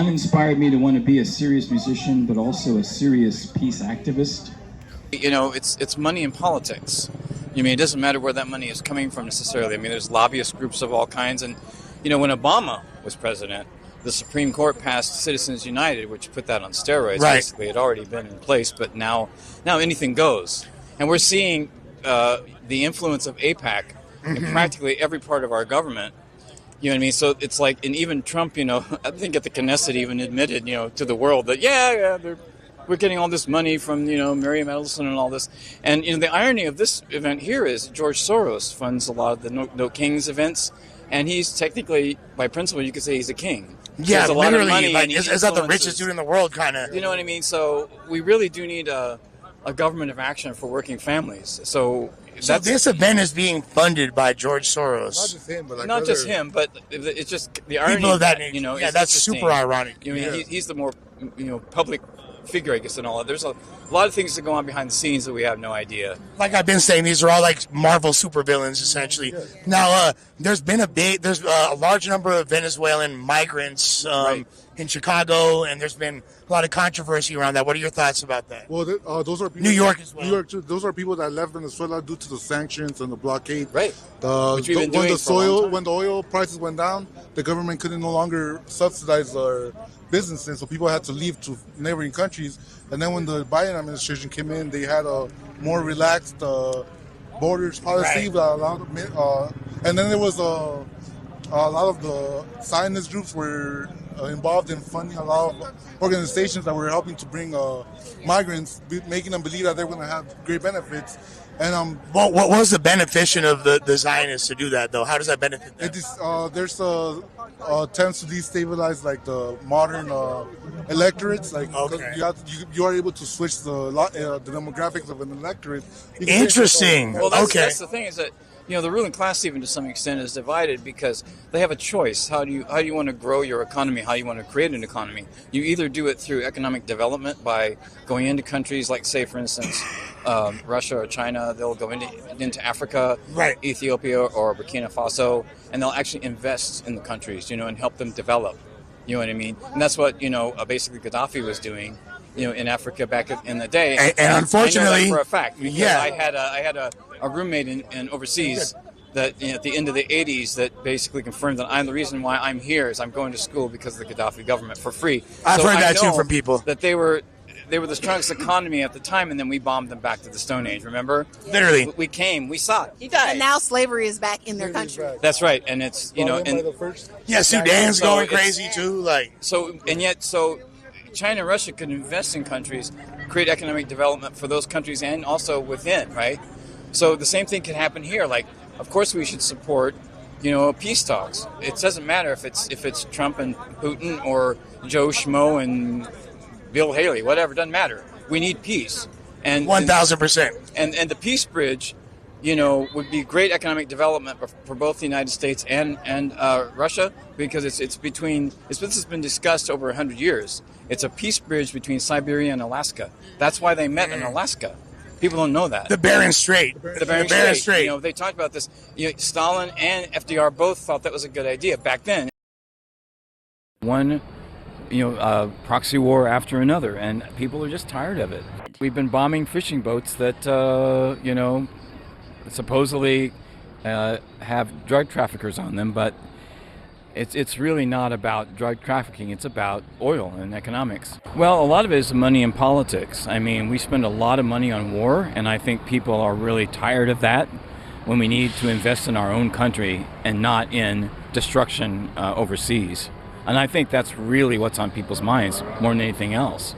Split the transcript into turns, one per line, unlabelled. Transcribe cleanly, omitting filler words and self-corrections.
son inspired me to want to be a serious musician, but also a serious peace activist.
You know, it's money in politics. I mean, it doesn't matter where that money is coming from necessarily. I mean, there's lobbyist groups of all kinds. And, you know, when Obama was president, the Supreme Court passed Citizens United, which put that on steroids.
Right.
Basically, it had already been in place, but now anything goes. And we're seeing the influence of AIPAC in practically every part of our government. You know what I mean? So it's like, and even Trump, you know, I think at the Knesset even admitted, you know, to the world that, we're getting all this money from, you know, Miriam Edelson and all this. And, you know, the irony of this event here is George Soros funds a lot of the No Kings events. And he's technically, by principle, you could say he's a king.
Yeah,
so literally.
Like, is that the richest dude in the world, kind of?
You know what I mean? So we really do need a government of action for working families. So
this event is being funded by George Soros.
Not just him, but like
not just him, but it's just the irony
people of that nature.
You know,
yeah,
is
that's
interesting.
super ironic.
You know, he's the more, you know, public figure, I guess, and all that. There's a lot of things that go on behind the scenes that we have no idea.
Like I've been saying, these are all like Marvel supervillains, essentially. Yeah. Now, there's a large number of Venezuelan migrants in Chicago, and there's been a lot of controversy around that. What are your thoughts about that?
Well, those are people,
New York as well.
New York too. Those are people that left Venezuela due to the sanctions and the blockade.
Right.
When the oil prices went down, the government couldn't no longer subsidize their businesses, so people had to leave to neighboring countries. And then when the Biden administration came in, they had a more relaxed borders policy.
Right.
And then there was a lot of the Zionist groups were involved in funding a lot of organizations that were helping to bring migrants, making them believe that they're going to have great benefits. And
what was the beneficial of the Zionists to do that, though? How does that benefit them?
There's attempts to destabilize like the modern electorates. Like you are able to switch the demographics of an electorate.
Interesting.
Well, that's the thing is that, you know, the ruling class even to some extent is divided because they have a choice. How do you want to grow your economy? How do you want to create an economy? You either do it through economic development by going into countries like, say, for instance, Russia or China. They'll go into Africa,
right,
Ethiopia or Burkina Faso, and they'll actually invest in the countries, you know, and help them develop. You know what I mean? And that's what, you know, basically Gaddafi was doing, you know, in Africa back in the day.
And unfortunately,
I know that for a fact, because I had a roommate in overseas that, you know, at the end of the 80s that basically confirmed that the reason why I'm here is I'm going to school because of the Gaddafi government for free.
I've heard that too from people.
That they were the strongest economy at the time, and then we bombed them back to the Stone Age, remember?
Literally.
We came, we saw it. He died.
And now slavery is back in their country.
That's right, and it's, you know, and
Sudan's going crazy too, like.
So China and Russia could invest in countries, create economic development for those countries and also within, right? So the same thing can happen here. Like, of course we should support, you know, peace talks. It doesn't matter if it's Trump and Putin or Joe Schmo and Bill Haley, whatever, doesn't matter. We need peace. And
1,000%.
And the peace bridge, you know, would be great economic development for both the United States and Russia, because this has been discussed over 100 years. It's a peace bridge between Siberia and Alaska. That's why they met in Alaska. People don't know that.
The Bering Strait.
The Bering Strait. You know, they talked about this. You know, Stalin and FDR both thought that was a good idea back then. One, you know, proxy war after another, and people are just tired of it. We've been bombing fishing boats that, you know, supposedly have drug traffickers on them, but it's really not about drug trafficking. It's about oil and economics. Well, a lot of it is money in politics. I mean, we spend a lot of money on war, and I think people are really tired of that when we need to invest in our own country and not in destruction overseas. And I think that's really what's on people's minds more than anything else.